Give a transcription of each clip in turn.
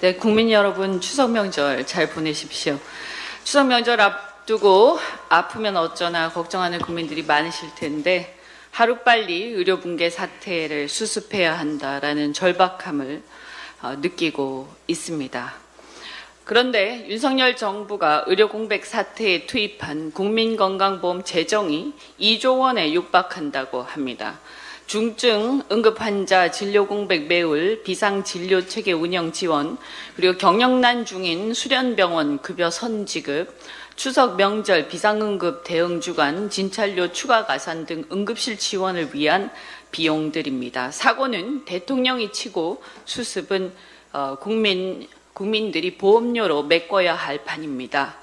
네, 국민 여러분 추석 명절 잘 보내십시오. 추석 명절 앞두고 아프면 어쩌나 걱정하는 국민들이 많으실 텐데 하루빨리 의료 붕괴 사태를 수습해야 한다라는 절박함을 느끼고 있습니다. 그런데 윤석열 정부가 의료 공백 사태에 투입한 국민건강보험 재정이 2조 원에 육박한다고 합니다. 중증 응급환자 진료 공백 메울 비상진료체계 운영 지원, 그리고 경영난 중인 수련병원 급여 선지급, 추석 명절 비상응급 대응 주간 진찰료 추가 가산 등 응급실 지원을 위한 비용들입니다. 사고는 대통령이 치고 수습은 국민들이 보험료로 메꿔야 할 판입니다.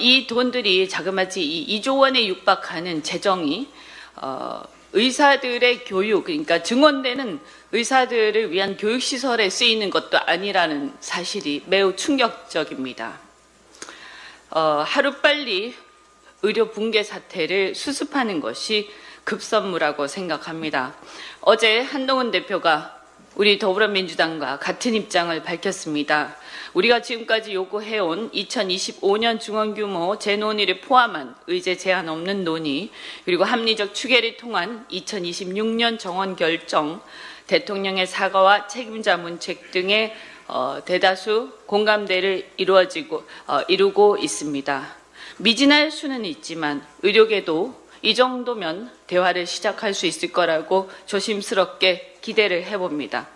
이 돈들이 자그마치 이 2조 원에 육박하는 재정이 의사들의 교육, 그러니까 증원되는 의사들을 위한 교육시설에 쓰이는 것도 아니라는 사실이 매우 충격적입니다. 하루빨리 의료 붕괴 사태를 수습하는 것이 급선무라고 생각합니다. 어제 한동훈 대표가 우리 더불어민주당과 같은 입장을 밝혔습니다. 우리가 지금까지 요구해온 2025년 중원규모 재논의를 포함한 의제 제한 없는 논의, 그리고 합리적 추계를 통한 2026년 정원 결정, 대통령의 사과와 책임자 문책 등의 대다수 공감대를 이루고 있습니다. 미진할 수는 있지만 의료계도 이 정도면 대화를 시작할 수 있을 거라고 조심스럽게 기대를 해봅니다.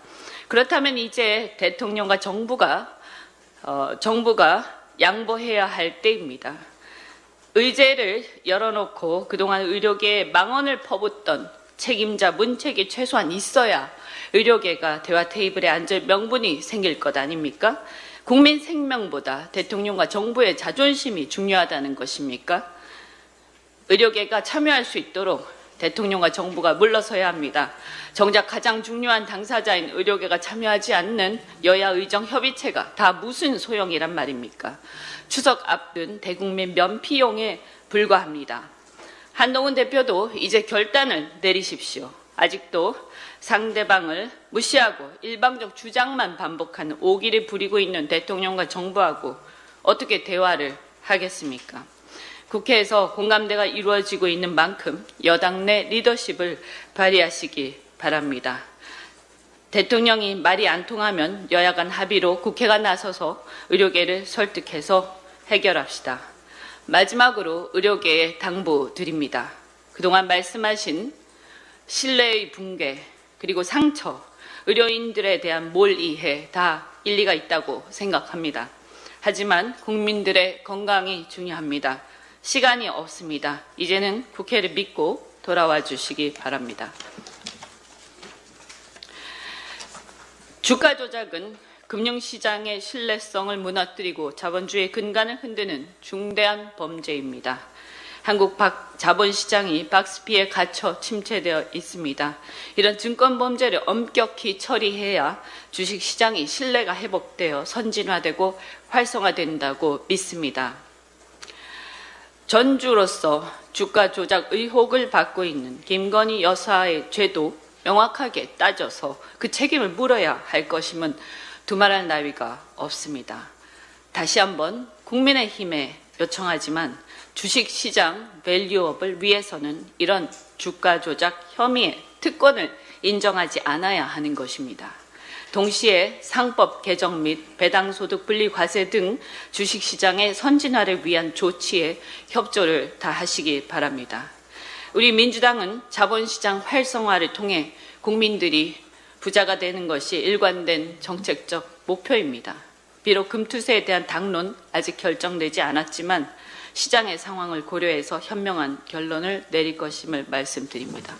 그렇다면 이제 대통령과 정부가 양보해야 할 때입니다. 의제를 열어놓고 그동안 의료계에 망언을 퍼붓던 책임자 문책이 최소한 있어야 의료계가 대화 테이블에 앉을 명분이 생길 것 아닙니까? 국민 생명보다 대통령과 정부의 자존심이 중요하다는 것입니까? 의료계가 참여할 수 있도록 대통령과 정부가 물러서야 합니다. 정작 가장 중요한 당사자인 의료계가 참여하지 않는 여야 의정 협의체가 다 무슨 소용이란 말입니까? 추석 앞둔 대국민 면피용에 불과합니다. 한동훈 대표도 이제 결단을 내리십시오. 아직도 상대방을 무시하고 일방적 주장만 반복하는 오기를 부리고 있는 대통령과 정부하고 어떻게 대화를 하겠습니까? 국회에서 공감대가 이루어지고 있는 만큼 여당 내 리더십을 발휘하시기 바랍니다. 대통령이 말이 안 통하면 여야 간 합의로 국회가 나서서 의료계를 설득해서 해결합시다. 마지막으로 의료계에 당부드립니다. 그동안 말씀하신 신뢰의 붕괴, 그리고 상처, 의료인들에 대한 몰이해 다 일리가 있다고 생각합니다. 하지만 국민들의 건강이 중요합니다. 시간이 없습니다. 이제는 국회를 믿고 돌아와 주시기 바랍니다. 주가 조작은 금융시장의 신뢰성을 무너뜨리고 자본주의의 근간을 흔드는 중대한 범죄입니다. 한국 자본시장이 박스피에 갇혀 침체되어 있습니다. 이런 증권범죄를 엄격히 처리해야 주식시장이 신뢰가 회복되어 선진화되고 활성화된다고 믿습니다. 전주로서 주가 조작 의혹을 받고 있는 김건희 여사의 죄도 명확하게 따져서 그 책임을 물어야 할 것임은 두말할 나위가 없습니다. 다시 한번 국민의힘에 요청하지만 주식시장 밸류업을 위해서는 이런 주가 조작 혐의의 특권을 인정하지 않아야 하는 것입니다. 동시에 상법 개정 및 배당소득 분리과세 등 주식시장의 선진화를 위한 조치에 협조를 다하시기 바랍니다. 우리 민주당은 자본시장 활성화를 통해 국민들이 부자가 되는 것이 일관된 정책적 목표입니다. 비록 금투세에 대한 당론 아직 결정되지 않았지만 시장의 상황을 고려해서 현명한 결론을 내릴 것임을 말씀드립니다.